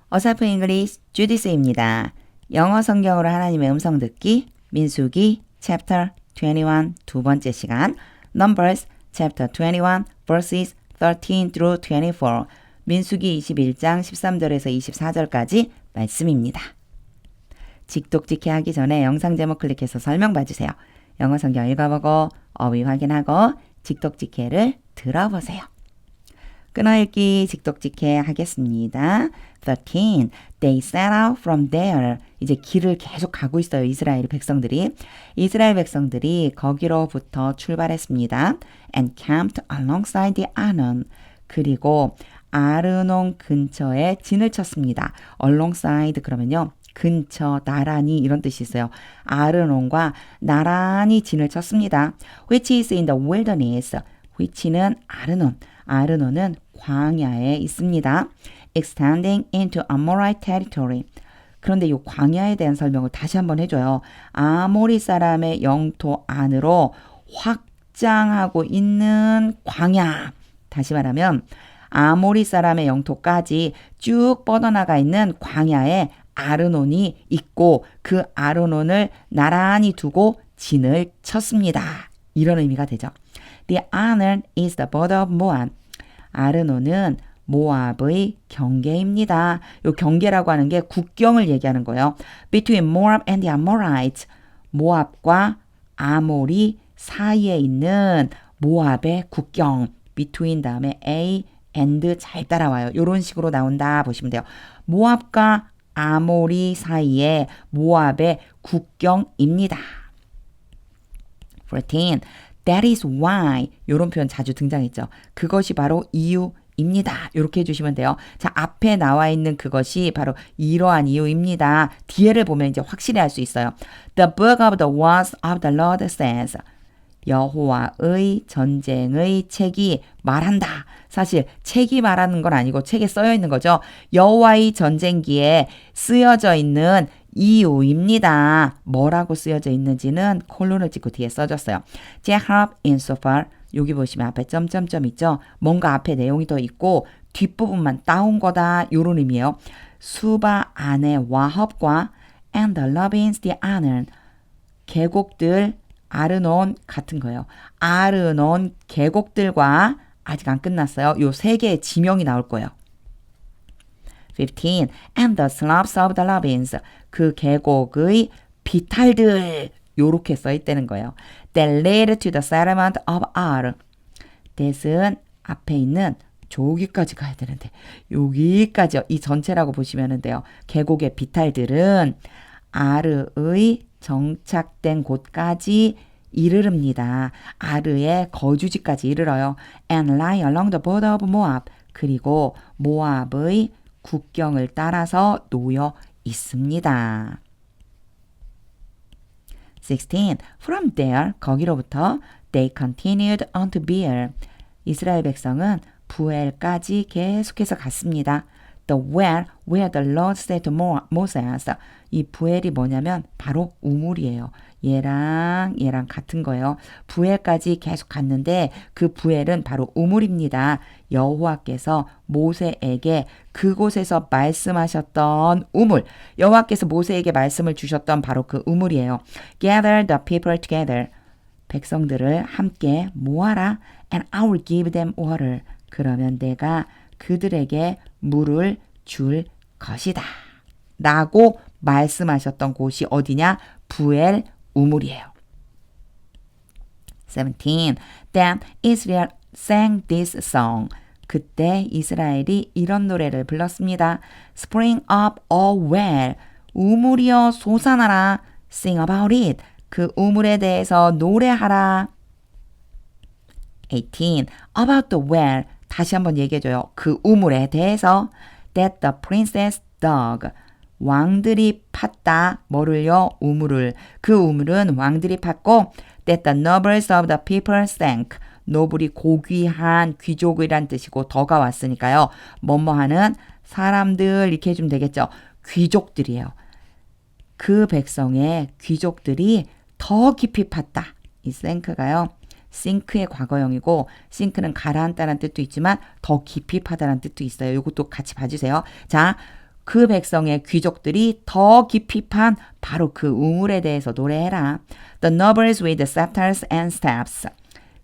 어설픈 잉글리시 주디스입니다. 영어 성경으로 하나님의 음성 듣기 민수기 chapter 21 두 번째 시간 Numbers chapter 21 verses 13 through 24 민수기 21장 13절에서 24절까지 말씀입니다. 직독직해 하기 전에 영상 제목 클릭해서 설명 봐주세요. 영어 성경 읽어보고 어휘 확인하고 직독직해를 들어보세요. 끊어읽기 직독직해 하겠습니다. 13. They set out from there. 이제 길을 계속 가고 있어요. 이스라엘 백성들이. 이스라엘 백성들이 거기로부터 출발했습니다. And camped alongside the Arnon. 그리고 아르논 근처에 진을 쳤습니다. alongside 그러면요. 근처, 나란히 이런 뜻이 있어요. 아르논과 나란히 진을 쳤습니다. Which is in the wilderness. which는 아르논. 아르논은 광야에 있습니다. Extending into Amorite territory. 그런데 이 광야에 대한 설명을 다시 한번 해줘요. 아모리 사람의 영토 안으로 확장하고 있는 광야. 다시 말하면 아모리 사람의 영토까지 쭉 뻗어나가 있는 광야에 아르논이 있고 그 아르논을 나란히 두고 진을 쳤습니다. 이런 의미가 되죠. The Arnon is the border of Moab. 아르논은 모압의 경계입니다. 이 경계라고 하는 게 국경을 얘기하는 거예요. Between Moab and the Amorites. 모압과 아모리 사이에 있는 모압의 국경. Between 다음에 A and 잘 따라와요. 이런 식으로 나온다 보시면 돼요. 모압과 아모리 사이에 모압의 국경입니다. 14. That is why 이런 표현 자주 등장했죠. 그것이 바로 이유입니다. 이렇게 해주시면 돼요. 자, 앞에 나와 있는 그것이 바로 이러한 이유입니다. 뒤에를 보면 이제 확실히 알 수 있어요. The book of the words of the Lord says 여호와의 전쟁의 책이 말한다. 사실 책이 말하는 건 아니고 책에 쓰여 있는 거죠. 여호와의 전쟁기에 쓰여져 있는 이유입니다. 뭐라고 쓰여져 있는지는 콜론을 찍고 뒤에 써줬어요. Jacob insofar 여기 보시면 앞에 점점점 있죠. 뭔가 앞에 내용이 더 있고 뒷부분만 따온 거다. 요런 의미예요. 수바 안에 와합과 and the ravines the Arnon 계곡들 아르논 같은 거예요. 아르논 계곡들과 아직 안 끝났어요. 요 세 개의 지명이 나올 거예요. 15. And the slopes of the ravines. 그 계곡의 비탈들 요렇게 써있다는 거예요. That led to the settlement of Ar. that은 앞에 있는 저기까지 가야 되는데 여기까지요. 이 전체라고 보시면 돼요. 계곡의 비탈들은 아르의 정착된 곳까지 이르릅니다. 아르의 거주지까지 이르러요. And lie along the border of Moab. 그리고 모압의 국경을 따라서 놓여 있습니다. 16. From there, 거기로부터 they continued on to Beer. 이스라엘 백성은 부엘까지 계속해서 갔습니다. The well where the Lord said to Moses. 이 부엘이 뭐냐면 바로 우물이에요. 얘랑 같은 거예요. 부엘까지 계속 갔는데 그 부엘은 바로 우물입니다. 여호와께서 모세에게 그곳에서 말씀하셨던 우물. 여호와께서 모세에게 말씀을 주셨던 바로 그 우물이에요. Gather the people together. 백성들을 함께 모아라. And I will give them water. 그러면 내가 그들에게 물을 줄 것이다. 라고 말씀하셨던 곳이 어디냐? 부엘 우물이에요. 17. Then Israel sang this song. 그때 이스라엘이 이런 노래를 불렀습니다. Spring up, oh well. 우물이여 솟아나라. Sing about it. 그 우물에 대해서 노래하라. 18. About the well. 다시 한번 얘기해줘요. 그 우물에 대해서 that the princess dug. 왕들이 팠다. 뭐를요? 우물을. 그 우물은 왕들이 팠고 that the nobles of the people sank. 노블이 고귀한 귀족이란 뜻이고 더가 왔으니까요. 뭐뭐하는 사람들 이렇게 해주면 되겠죠. 귀족들이에요. 그 백성의 귀족들이 더 깊이 팠다. 이 sank가요. sink의 과거형이고 sink는 가라앉다는 뜻도 있지만 더 깊이 파다라는 뜻도 있어요. 이것도 같이 봐주세요. 자, 그 백성의 귀족들이 더 깊이 판 바로 그 우물에 대해서 노래해라. The nobles with the scepters and staffs.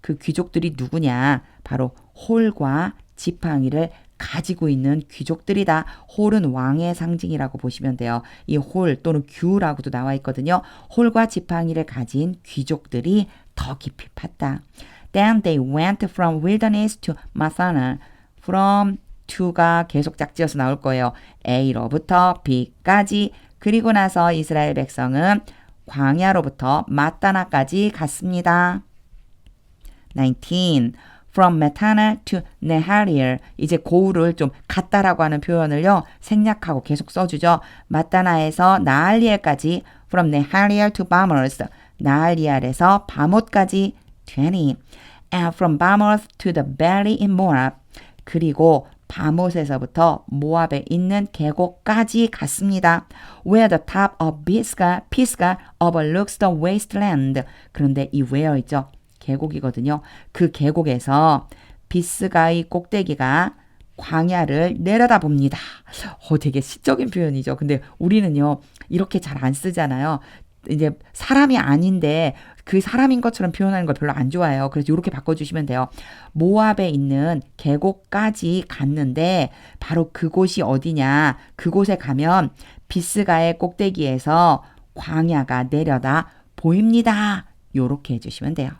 그 귀족들이 누구냐? 바로 홀과 지팡이를 가지고 있는 귀족들이다. 홀은 왕의 상징이라고 보시면 돼요. 이 홀 또는 규라고도 나와 있거든요. 홀과 지팡이를 가진 귀족들이 더 깊이 팠다. Then they went from wilderness to Mathana. From to가 계속 짝지어서 나올 거예요. A로부터 B까지. 그리고 나서 이스라엘 백성은 광야로부터 마따나까지 갔습니다. 19. From Matana to Nehariel. 이제 고울을 좀 갔다라고 하는 표현을요. 생략하고 계속 써주죠. 마따나에서 나알리엘까지. From Nehariel to Bamoth. 나알리엘에서 바못까지. 20. And from Bamoth to the valley in Moab. 그리고 바못에서부터 모압에 있는 계곡까지 갔습니다. Where the top of Pisgah overlooks the wasteland. 그런데 이 where 있죠? 계곡이거든요. 그 계곡에서 비스가의 꼭대기가 광야를 내려다봅니다. 되게 시적인 표현이죠. 근데 우리는요, 이렇게 잘 안 쓰잖아요. 이제 사람이 아닌데 그 사람인 것처럼 표현하는 걸 별로 안 좋아해요. 그래서 이렇게 바꿔주시면 돼요. 모압에 있는 계곡까지 갔는데 바로 그곳이 어디냐. 그곳에 가면 비스가의 꼭대기에서 광야가 내려다 보입니다. 요렇게 해주시면 돼요.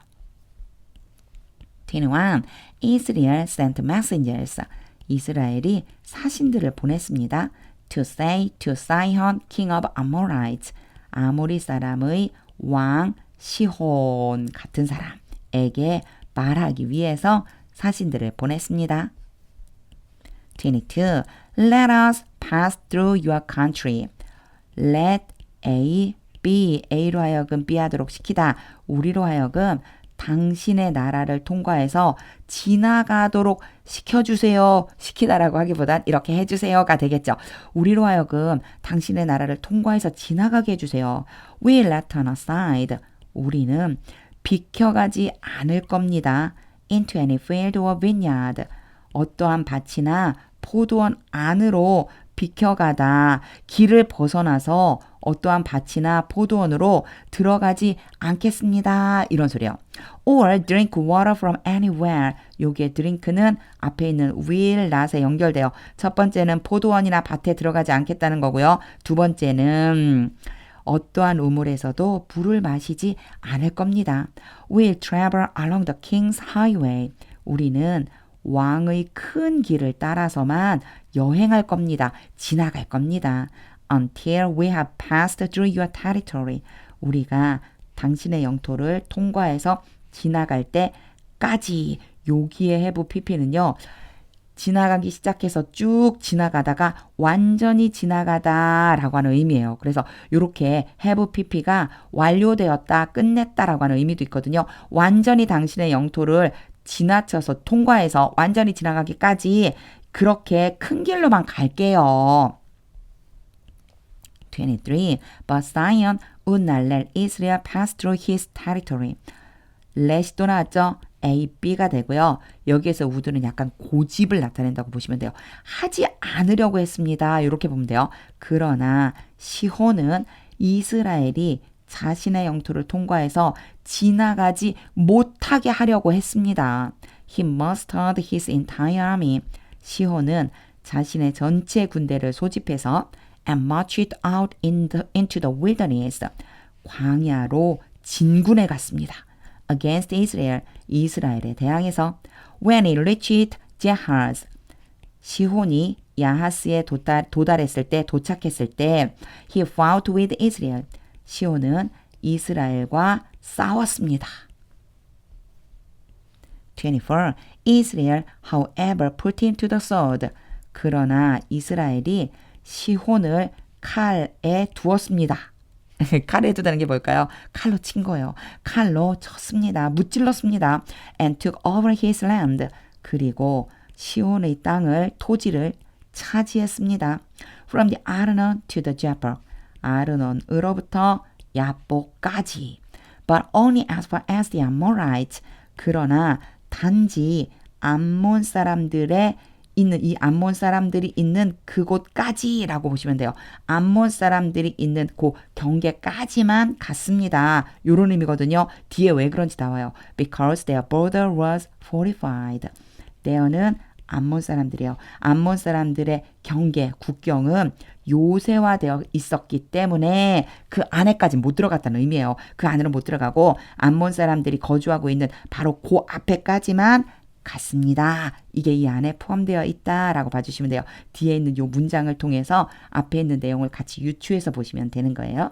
21. Israel sent messengers. 이스라엘이 사신들을 보냈습니다. To say to Sihon, king of Amorites. 아모리 사람의 왕 시혼 같은 사람에게 말하기 위해서 사신들을 보냈습니다. 22. Let us pass through your country. Let A, B, A로 하여금 B 하도록 시키다. 우리로 하여금 당신의 나라를 통과해서 지나가도록 시켜주세요. 시키다라고 하기보단 이렇게 해주세요가 되겠죠. 우리로 하여금 당신의 나라를 통과해서 지나가게 해주세요. We let turn aside. 우리는 비켜가지 않을 겁니다. Into any field or vineyard. 어떠한 밭이나 포도원 안으로 비켜가다 길을 벗어나서 어떠한 밭이나 포도원으로 들어가지 않겠습니다. 이런 소리요. Or drink water from anywhere. 여기에 drink는 앞에 있는 will, not에 연결돼요. 첫 번째는 포도원이나 밭에 들어가지 않겠다는 거고요. 두 번째는 어떠한 우물에서도 물을 마시지 않을 겁니다. We'll travel along the king's highway. 우리는 왕의 큰 길을 따라서만 여행할 겁니다. 지나갈 겁니다. Until we have passed through your territory. 우리가 당신의 영토를 통과해서 지나갈 때까지. 여기에 have pp는요. 지나가기 시작해서 쭉 지나가다가 완전히 지나가다라고 하는 의미예요. 그래서 이렇게 have pp가 완료되었다, 끝냈다라고 하는 의미도 있거든요. 완전히 당신의 영토를 지나쳐서 통과해서 완전히 지나가기까지 그렇게 큰 길로만 갈게요. 23. But Zion would not let Israel pass through his territory. let이 또 나왔죠? A, B가 되고요. 여기에서 would는 약간 고집을 나타낸다고 보시면 돼요. 하지 않으려고 했습니다. 이렇게 보면 돼요. 그러나 시혼은 이스라엘이 자신의 영토를 통과해서 지나가지 못하게 하려고 했습니다. He mustered his entire army. 시혼은 자신의 전체 군대를 소집해서 and marched out into the wilderness. 광야로 진군해 갔습니다. Against Israel. 이스라엘에 대항해서 when he reached Jahaz. 시혼이 야하스에 도달했을 때, 도착했을 때 he fought with Israel. 시온은 이스라엘과 싸웠습니다. 24. Israel, however, put him to the sword. 그러나 이스라엘이 시혼을 칼에 두었습니다. 칼에 두다는 게 뭘까요? 칼로 친 거예요. 칼로 쳤습니다. 무찔렀습니다. And took over his land. 그리고 시온의 땅을, 토지를 차지했습니다. From the Arnon to the Jabbok. 아르논으로부터 야복까지. But only as far as the Amorites. 그러나 단지 암몬 사람들의 있는 이 암몬 사람들이 있는 그곳까지라고 보시면 돼요. 암몬 사람들이 있는 그 경계까지만 갔습니다. 요런 의미거든요. 뒤에 왜 그런지 나와요. Because their border was fortified. there는 암몬 사람들이에요. 암몬 사람들의 경계, 국경은 요새화되어 있었기 때문에 그 안에까지 못 들어갔다는 의미예요. 그 안으로 못 들어가고 암몬 사람들이 거주하고 있는 바로 그 앞에까지만 갔습니다. 이게 이 안에 포함되어 있다라고 봐주시면 돼요. 뒤에 있는 요 문장을 통해서 앞에 있는 내용을 같이 유추해서 보시면 되는 거예요.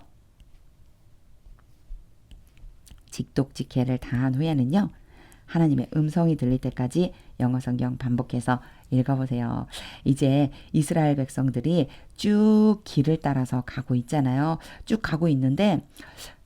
직독직해를 다한 후에는요. 하나님의 음성이 들릴 때까지 영어 성경 반복해서 읽어보세요. 이제 이스라엘 백성들이 쭉 길을 따라서 가고 있잖아요. 쭉 가고 있는데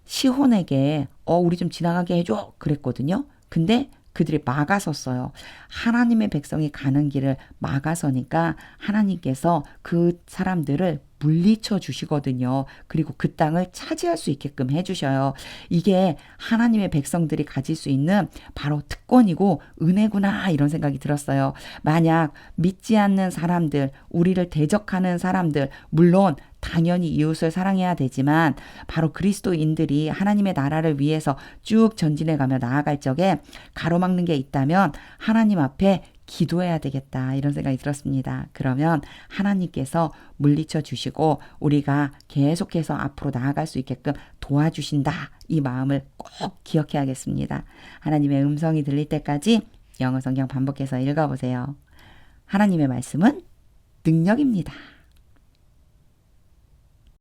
시혼에게 우리 좀 지나가게 해줘 그랬거든요. 근데 그들이 막아섰어요. 하나님의 백성이 가는 길을 막아서니까 하나님께서 그 사람들을 물리쳐 주시거든요. 그리고 그 땅을 차지할 수 있게끔 해주셔요. 이게 하나님의 백성들이 가질 수 있는 바로 특권이고 은혜구나 이런 생각이 들었어요. 만약 믿지 않는 사람들, 우리를 대적하는 사람들, 물론 당연히 이웃을 사랑해야 되지만 바로 그리스도인들이 하나님의 나라를 위해서 쭉 전진해가며 나아갈 적에 가로막는 게 있다면 하나님 앞에 기도해야 되겠다 이런 생각이 들었습니다. 그러면 하나님께서 물리쳐 주시고 우리가 계속해서 앞으로 나아갈 수 있게끔 도와주신다 이 마음을 꼭 기억해야겠습니다. 하나님의 음성이 들릴 때까지 영어 성경 반복해서 읽어보세요. 하나님의 말씀은 능력입니다.